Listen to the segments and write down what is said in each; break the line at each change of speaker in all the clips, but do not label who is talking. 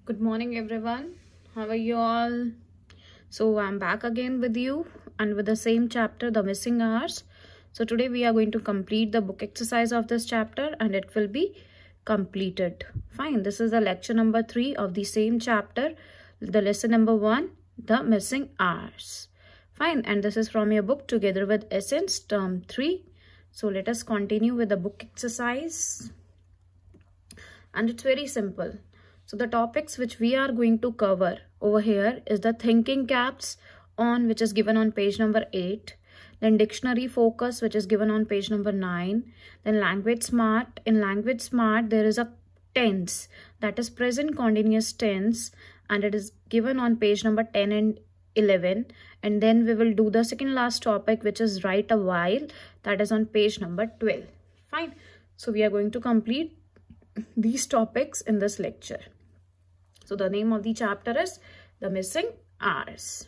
Good morning, everyone. How are you all? So, I'm back again with you and with the same chapter, The Missing Hours. So, today we are going to complete the book exercise of this chapter and it will be completed. Fine. This is the lecture number 3 of the same chapter, the lesson number 1, The Missing Hours. Fine. And this is from your book Together with Essence, term 3. So, let us continue with the book exercise. And it's very simple. So the topics which we are going to cover over here is the thinking caps on, which is given on page number 8. Then dictionary focus, which is given on page number 9. Then language smart. In language smart, there is a tense, that is present continuous tense, and it is given on page number 10 and 11. And then we will do the second last topic, which is write a while, that is on page number 12. Fine. So we are going to complete these topics in this lecture. So the name of the chapter is The Missing Hours.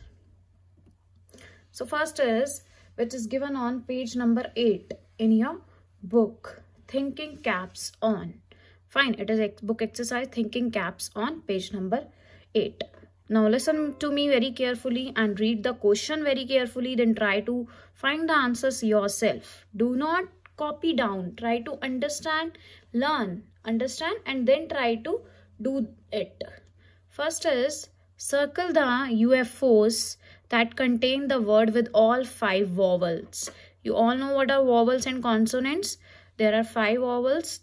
So first is, which is given on page number 8 in your book, Thinking Caps On. Fine, it is book exercise Thinking Caps On, page number 8. Now listen to me very carefully and read the question very carefully, then try to find the answers yourself. Do not copy down, try to understand, learn, understand, and then try to do it. First is, circle the UFOs that contain the word with all 5 vowels. You all know what are vowels and consonants. There are 5 vowels,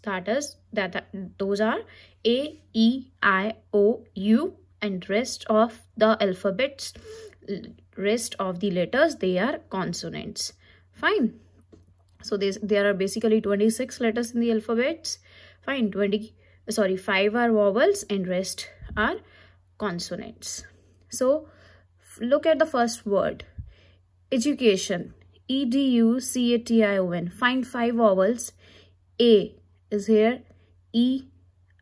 those are A, E, I, O, U, and rest of the alphabets, rest of the letters, they are consonants. Fine. So there are basically 26 letters in the alphabets. Fine, 5 are vowels and rest are consonants. So look at the first word, education, E-D-U-C-A-T-I-O-N. Find 5 vowels. A is here, E,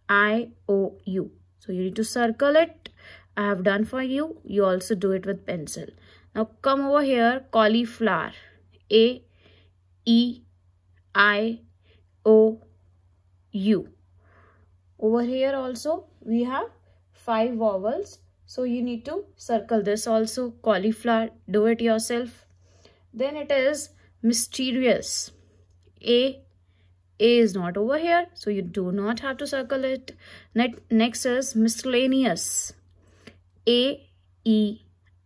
I, O, U. So you need to circle it. I have done for you. You also do it with pencil. Now come over here, cauliflower, A, E, I, O, U. Over here also we have 5 vowels. So you need to circle this also, cauliflower, do it yourself. Then it is mysterious. A is not over here, so you do not have to circle it. Next is miscellaneous. A, E,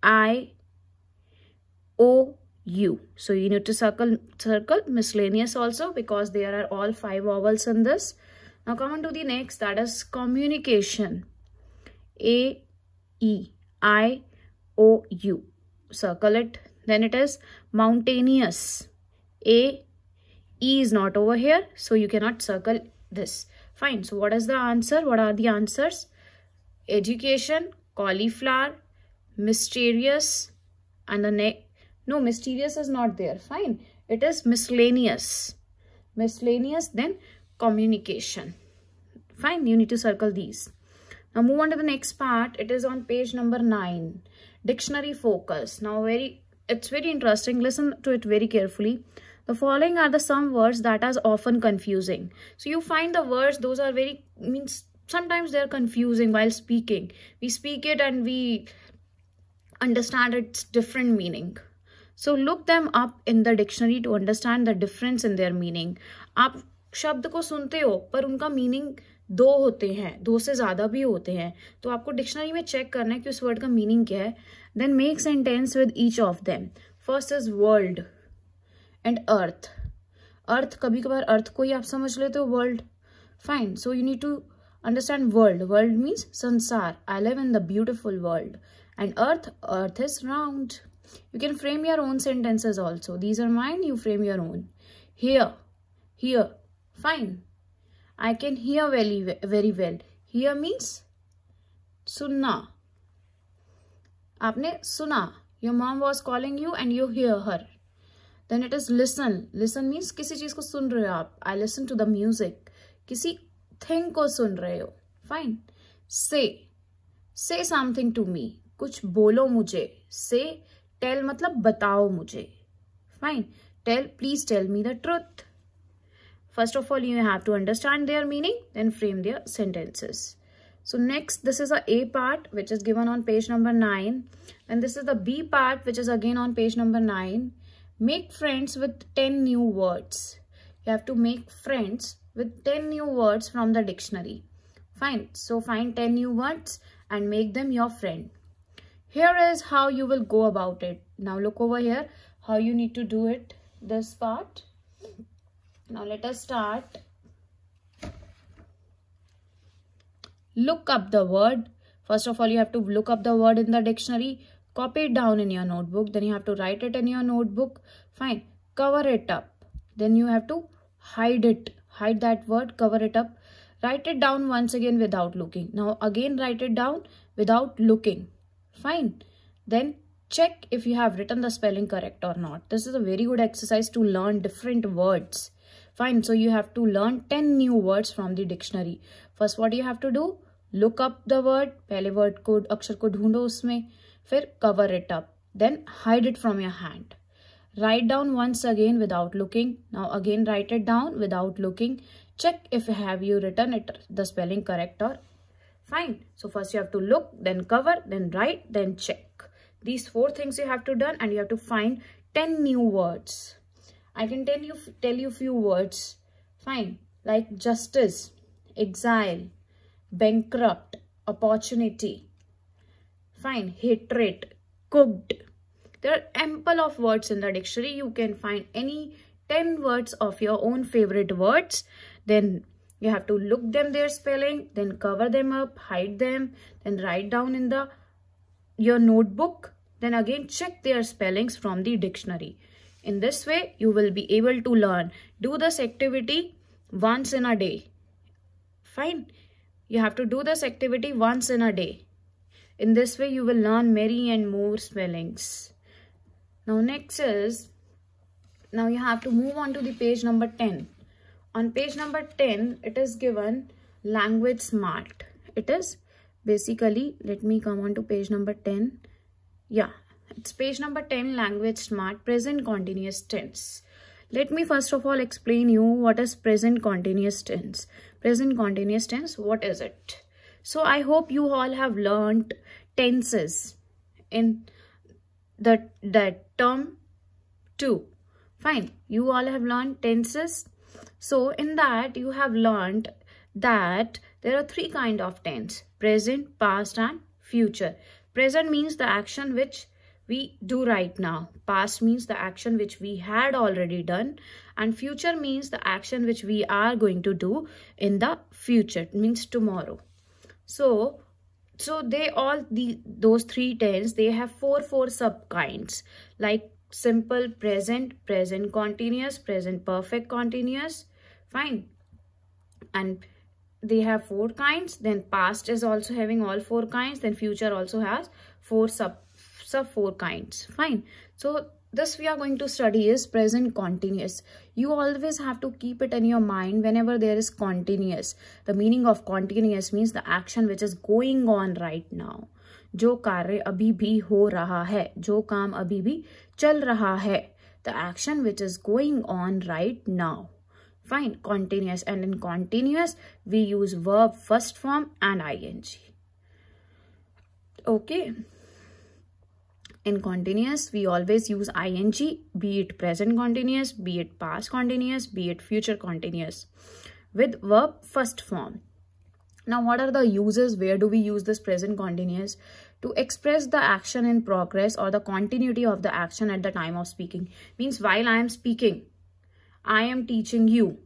I, O, U. So you need to circle miscellaneous also, because there are all 5 vowels in this. Now come on to the next, that is communication. A, E, I, O, U. Circle it. Then it is mountainous. A, E is not over here, so you cannot circle this. Fine. So what is the answer? What are the answers? Education, cauliflower, mysterious, and the no, mysterious is not there. Fine. It is miscellaneous. Miscellaneous, then communication. Fine. You need to circle these. Now move on to the next part. It is on page number 9. Dictionary focus. Now it's very interesting. Listen to it very carefully. The following are the some words that are often confusing. So you find the words, those are sometimes they are confusing while speaking. We speak it and we understand its different meaning. So look them up in the dictionary to understand the difference in their meaning. आप शब्द को सुनते हो पर उनका meaning 2 होते हैं, 2 से ज्यादा भी होते हैं, तो आपको डिक्शनरी में चेक करना है कि उस वर्ड का मीनिंग क्या है. Then make sentence with each of them. First is world and earth. Earth, कभी कभार अर्थ को ही आप समझ लेते हो world. Fine. So you need to understand world. World means संसार. I live in the beautiful world. And earth is round. You can frame your own sentences also. These are mine, you frame your own. Hear. Fine. I can hear very well. Hear means सुनना. आपने सुना. Your mom was calling you and you hear her. Then it is listen. Listen means किसी चीज को सुन रहे हो आप. I listen to the music. किसी thing को सुन रहे हो. Fine. Say something to me. कुछ बोलो मुझे. Say, tell मतलब बताओ मुझे. Fine. Please tell me the truth. First of all, you have to understand their meaning, then frame their sentences. So next, this is a A part, which is given on page number 9. And this is the B part, which is again on page number 9. Make friends with 10 new words. You have to make friends with 10 new words from the dictionary. Fine. So find 10 new words and make them your friend. Here is how you will go about it. Now look over here, how you need to do it, this part. Now let us start. Look up the word. First of all, you have to look up the word in the dictionary. Copy it down in your notebook. Then you have to write it in your notebook. Fine. Cover it up. Then you have to hide it. Hide that word. Cover it up. Write it down once again without looking. Now again write it down without looking. Fine. Then check if you have written the spelling correct or not. This is a very good exercise to learn different words. Fine. So you have to learn 10 new words from the dictionary. First, what do you have to do? Look up the word. पहले word को अक्षर को ढूंढो उसमें. फिर cover it up. Then hide it from your hand. Write down once again without looking. Now again write it down without looking. Check if have you written it the spelling correct or fine. So first you have to look, then cover, then write, then check. These 4 things you have to done, and you have to find 10 new words. I can tell you few words. Fine. Like justice, exile, bankrupt, opportunity. Fine. Hatred, cooked. There are ample of words in the dictionary. You can find any 10 words of your own favorite words. Then you have to look them their spelling, then cover them up, hide them, then write down in your notebook. Then again check their spellings from the dictionary. In this way, you will be able to learn. Do this activity once in a day. Fine. You have to do this activity once in a day. In this way, you will learn many and more spellings. Now next is, now you have to move on to the page number 10. On page number 10, it is given language smart. It is basically, let me come on to page number 10. Yeah, it's page number 10, language smart, present continuous tense. Let me first of all explain you what is present continuous tense. Present continuous tense, what is it? So I hope you all have learned tenses in that term 2. Fine, you all have learned tenses. So in that you have learned that there are 3 kinds of tense: present, past and future. Present means the action which we do right now. Past means the action which we had already done. And future means the action which we are going to do in the future. It means tomorrow. So they all, those 3 tense, they have 4 sub kinds, like simple present, present continuous, present perfect continuous. Fine. And they have 4 kinds. Then past is also having all 4 kinds. Then future also has 4 sub 4 kinds. Fine. So this we are going to study is present continuous. You always have to keep it in your mind whenever there is continuous. The meaning of continuous means the action which is going on right now. जो कार्य अभी भी हो रहा है, जो काम अभी भी चल रहा है. The action which is going on right now. Fine. Continuous. And in continuous, we use verb first form and ing. Okay. In continuous, we always use ing, be it present continuous, be it past continuous, be it future continuous, with verb first form. Now, what are the uses? Where do we use this present continuous? To express the action in progress or the continuity of the action at the time of speaking. Means while I am speaking, I am teaching you.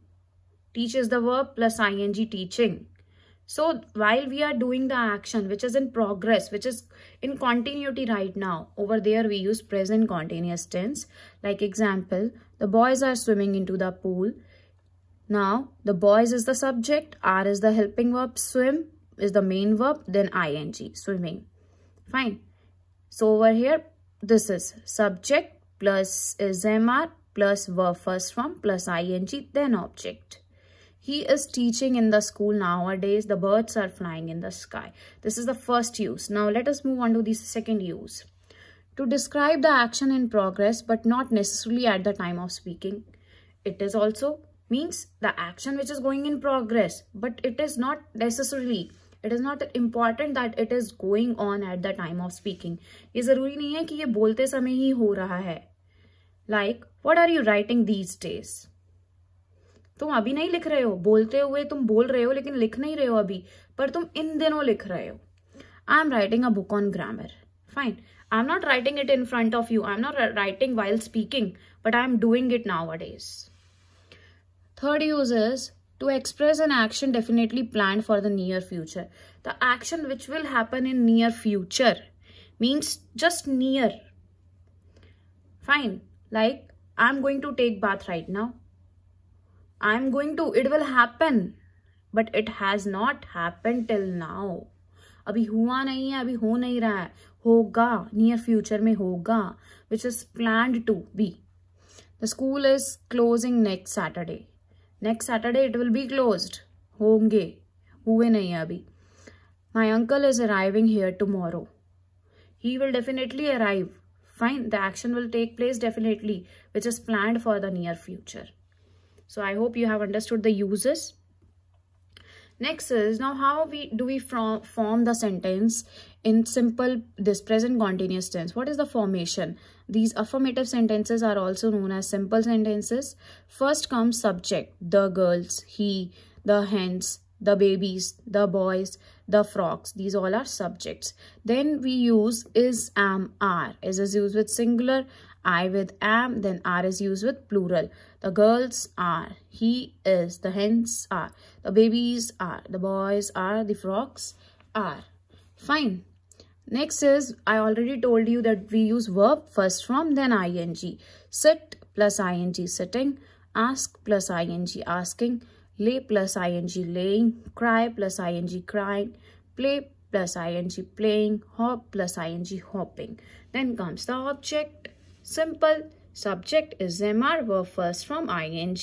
Teach is the verb plus ing, teaching. So while we are doing the action which is in progress, which is in continuity right now, over there we use present continuous tense. Like example, the boys are swimming into the pool. Now the boys is the subject, are is the helping verb, swim is the main verb, then ing, swimming. Fine. So over here, this is subject plus is MR plus verb first form plus ing, then object. He is teaching in the school nowadays. The birds are flying in the sky. This is the first use. Now let us move on to the second use. To describe the action in progress but not necessarily at the time of speaking. It is also means the action which is going in progress but it is not necessarily It is not important that it is going on at the time of speaking. ये जरूरी नहीं है कि ये बोलते समय ही हो रहा है. Like, what are you writing these days? तुम अभी नहीं लिख रहे हो, बोलते हुए तुम बोल रहे हो लेकिन लिख नहीं रहे हो अभी, पर तुम इन दिनों लिख रहे हो. I am writing a book on grammar. Fine. I am not writing it in front of you. I am not writing while speaking, but I am doing it nowadays. Third use is to express an action definitely planned for the near future. The action which will happen in near future means just near. Fine. Like, I'm going to take bath right now. I'm going to, it will happen. But it has not happened till now. अभी हुआ नहीं है, अभी हो नहीं रहा है. होगा, near future में होगा, which is planned to be. The school is closing next Saturday. Next Saturday it will be closed. होंगे, हुए नहीं है अभी. My uncle is arriving here tomorrow. He will definitely arrive. Fine, the action will take place definitely, which is planned for the near future. So I hope you have understood the uses. Next is, now how do we form the sentence in simple this present continuous tense? What is the formation? These affirmative sentences are also known as simple sentences. First comes subject, the girls, he, the hens, the babies, the boys, the frogs. These all are subjects. Then we use is, am, are. Is used with singular, I with am, then are is used with plural. The girls are, he is, the hens are, the babies are, the boys are, the frogs are. Fine. Next is, I already told you that we use verb first form, then ing. Sit plus ing, sitting. Ask plus ing, asking. Lay plus ing, laying. Cry plus ing, crying. Play plus ing, playing. Hop plus ing, hopping. Then comes the object. Simple. Subject is MR, verb first from ing,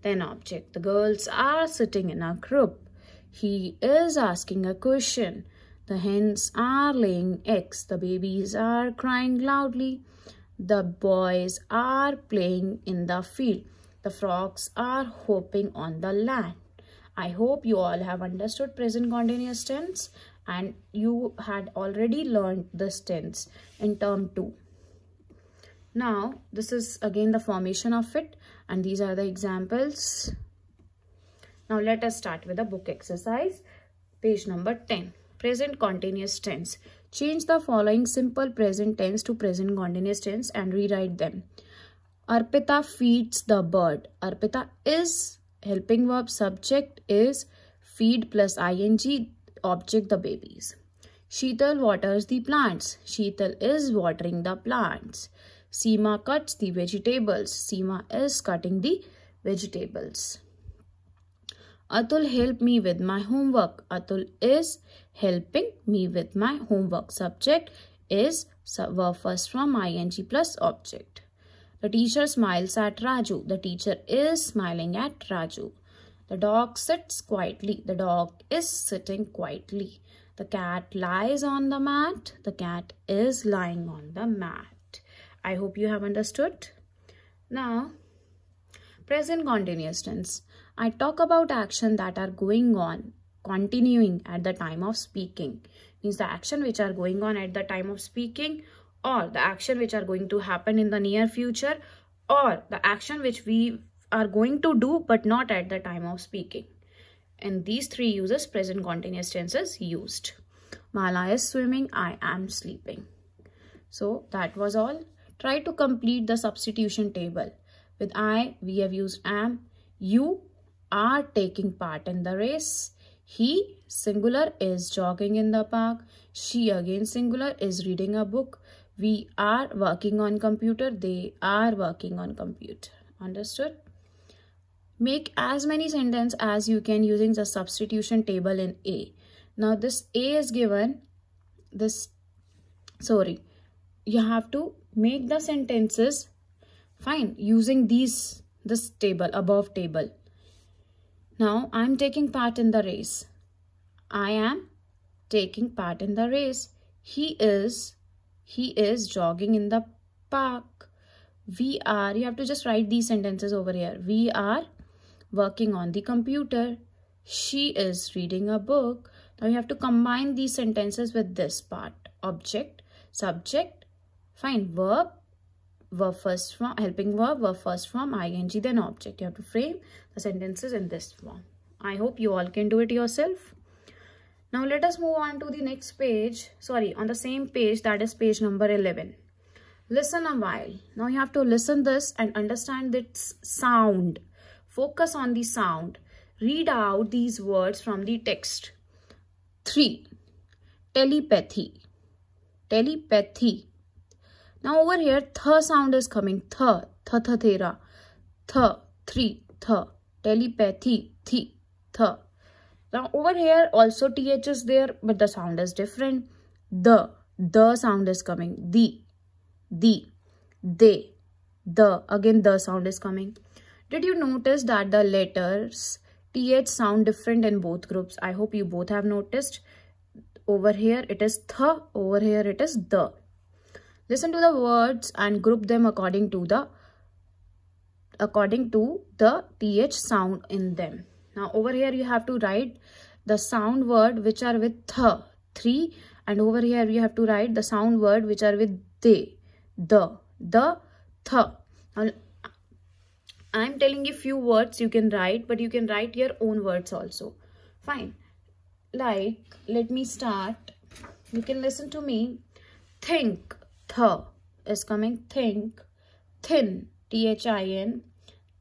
then object. The girls are sitting in a group. He is asking a question. The hens are laying eggs. The babies are crying loudly. The boys are playing in the field. The frogs are hopping on the land. I hope you all have understood present continuous tense and you had already learned this tense in term 2. Now, this is again the formation of it and these are the examples. Now, let us start with the book exercise. Page number 10. Present continuous tense. Change the following simple present tense to present continuous tense and rewrite them. Arpita feeds the bird. Arpita is helping verb, subject is feed plus ing, object the babies. Sheetal waters the plants. Sheetal is watering the plants. Seema cuts the vegetables. Seema is cutting the vegetables. Atul help me with my homework. Atul is helping me with my homework. Subject is verb first from ing plus object. The teacher smiles at Raju. The teacher is smiling at Raju. The dog sits quietly. The dog is sitting quietly. The cat lies on the mat. The cat is lying on the mat. I hope you have understood. Now, present continuous tense. I talk about action that are going on, continuing at the time of speaking. Means the action which are going on at the time of speaking, or the action which are going to happen in the near future, or the action which we are going to do but not at the time of speaking. And these three uses present continuous tense is used. Mala is swimming, I am sleeping. So that was all. Try to complete the substitution table. With I, we have used am. You are taking part in the race. He, singular, is jogging in the park. She, again singular, is reading a book. We are working on computer. They are working on computer. Understood? Make as many sentences as you can using the substitution table in A. Now this A is given. You have to make the sentences fine using this table, above table. Now I am taking part in the race. I am taking part in the race. He is jogging in the park. We are, you have to just write these sentences over here. We are working on the computer. She is reading a book. Now you have to combine these sentences with this part. Object, subject, fine, verb, verb first form, helping verb first form, ing, then object. You have to frame the sentences in this form. I hope you all can do it yourself. Now let us move on to the next page. Sorry, on the same page, that is page number 11. Listen a while. Now you have to listen this and understand its sound. Focus on the sound. Read out these words from the text. 3. Telepathy. Telepathy. Now over here, th sound is coming. Th, thera. Th, 3, th. Telepathy, thi, th. Now over here also th is there, but the sound is different. The sound is coming. The, they, the. Again the sound is coming. Did you notice that the letters th sound different in both groups? I hope you both have noticed. Over here it is th, over here it is the. Listen to the words and group them according to the th sound in them. Now over here you have to write the sound word which are with th, 3, and over here you have to write the sound word which are with they, the, th. Now I am telling you few words you can write, but you can write your own words also. Fine. Like, let me start. You can listen to me. Think, th is coming. Think. Thin, thin.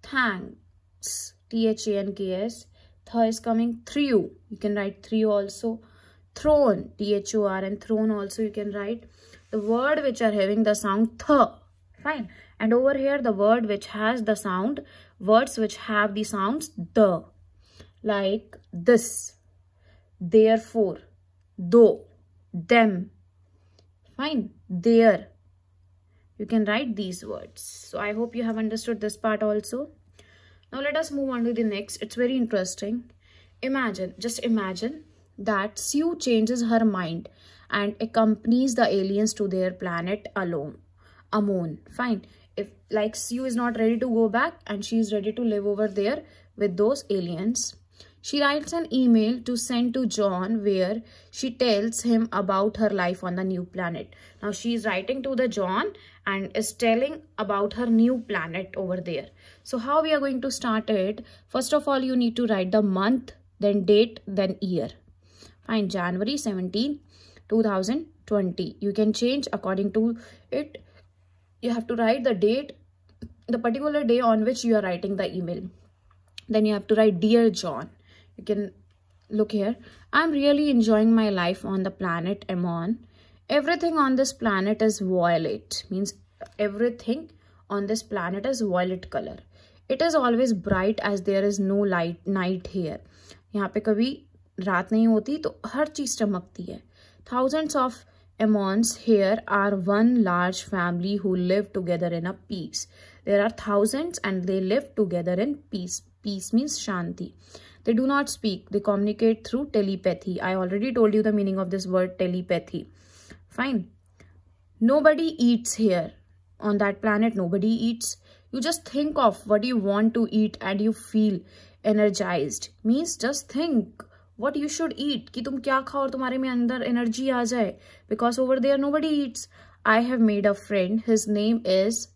Thanks, thanks. Th is coming. Threw, you can write threw also. Thrown, thor, and thrown also you can write. The word which are having the sound th. Fine. And over here the word which has the sound, words which have the sounds the. Like this, therefore, though, them. Fine. There. You can write these words. So I hope you have understood this part also. Now let us move on to the next. It's very interesting. Just imagine that Sue changes her mind and accompanies the aliens to their planet Amon. Fine. If like Sue is not ready to go back and she is ready to live over there with those aliens, she writes an email to send to John where she tells him about her life on the new planet. Now she is writing to the John and is telling about her new planet over there. So how we are going to start it? First of all, you need to write the month, then date, then year. Fine. January 17, 2020. You can change according to it. You have to write the date, the particular day on which you are writing the email. Then you have to write, Dear John. You can look here. I'm really enjoying my life on the planet Amon. Everything on this planet is violet. Means everything on this planet is violet color. It is always bright as there is no night here. यहाँ पे कभी रात नहीं होती तो हर चीज चमकती है. Thousands of Amons here are one large family who live together in a peace. There are thousands and they live together in peace. Peace means shanti. They do not speak. They communicate through telepathy. I already told you the meaning of this word telepathy. Fine. Nobody eats here. On that planet, nobody eats. You just think of what you want to eat and you feel energized. Means just think what you should eat. कि तुम क्या खाओ और तुम्हारे में अंदर energy आ जाए. Because over there nobody eats. I have made a friend. His name is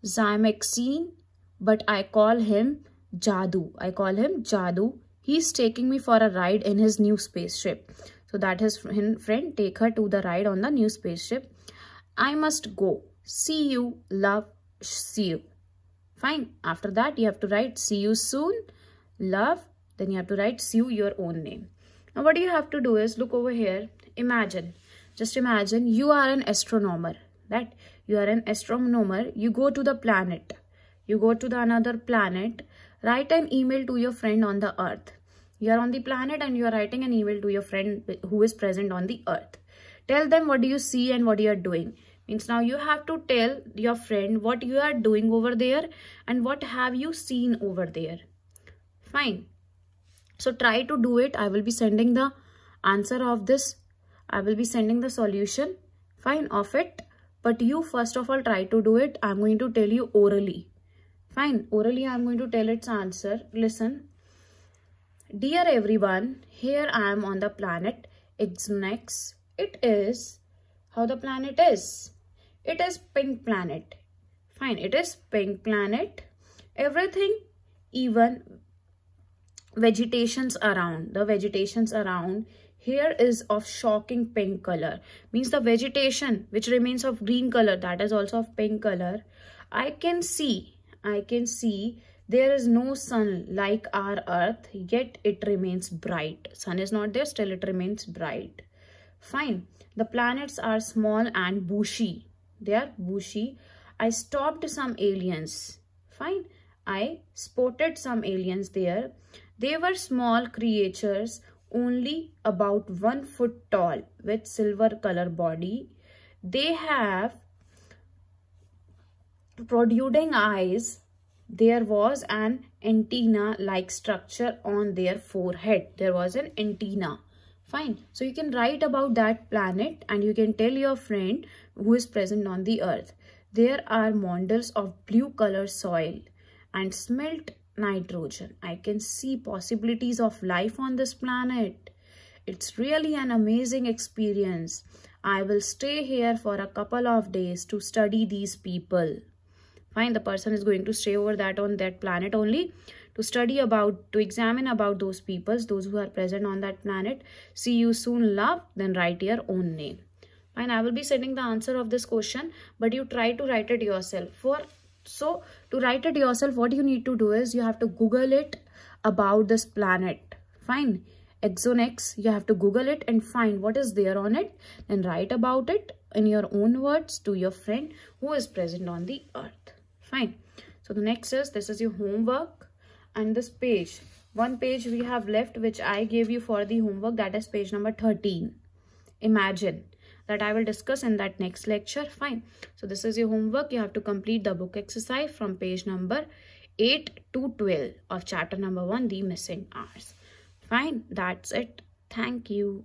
Zymaxine, but I call him Jadu. I call him Jadu. He's taking me for a ride in his new spaceship. So that his friend take her to the ride on the new spaceship. I must go. See you. Love. See you. Fine. After that, you have to write see you soon. Love. Then you have to write see you your own name. Now what you have to do is look over here. Imagine. Just imagine you are an astronomer. That you are an astronomer. You go to the planet. You go to the another planet. Write an email to your friend on the earth. You are on the planet and you are writing an email to your friend who is present on the earth. Tell them what do you see and what you are doing. Means now you have to tell your friend what you are doing over there and what have you seen over there. Fine. So try to do it. I will be sending the answer of this. I will be sending the solution. Fine, of it. But you first of all try to do it. I'm going to tell you orally. Fine. Orally, I'm going to tell its answer. Listen. Dear everyone, here I am on the planet Exonex. It is how the planet is. It is pink planet. Fine, it is pink planet. Everything, even vegetations around, the vegetations around here is of shocking pink color. Means the vegetation which remains of green color, that is also of pink color. I can see there is no sun like our earth, yet it remains bright. Sun is not there, still it remains bright. Fine. The planets are small and bushy. They are bushy. I stopped some aliens. Fine. I spotted some aliens there. They were small creatures, only about 1 foot tall, with silver color body. They have protruding eyes. There was an antenna-like structure on their forehead. There was an antenna. Fine. So you can write about that planet and you can tell your friend who is present on the earth. There are mountains of blue color soil and smelt nitrogen. I can see possibilities of life on this planet. It's really an amazing experience. I will stay here for a couple of days to study these people. Fine, the person is going to stay over that on that planet only to study about, to examine about those peoples, those who are present on that planet. See you soon, love. Then write your own name. Fine, I will be sending the answer of this question, but you try to write it yourself. So to write it yourself, what you need to do is you have to Google it about this planet. Fine, Exonex, you have to Google it and find what is there on it, then write about it in your own words to your friend who is present on the earth. Fine. So the next is, this is your homework, and this page, one page we have left which I gave you for the homework, that is page number 13. Imagine, that I will discuss in that next lecture. Fine. So this is your homework. You have to complete the book exercise from page number 8 to 12 of chapter number 1, the missing hours. Fine. That's it. Thank you.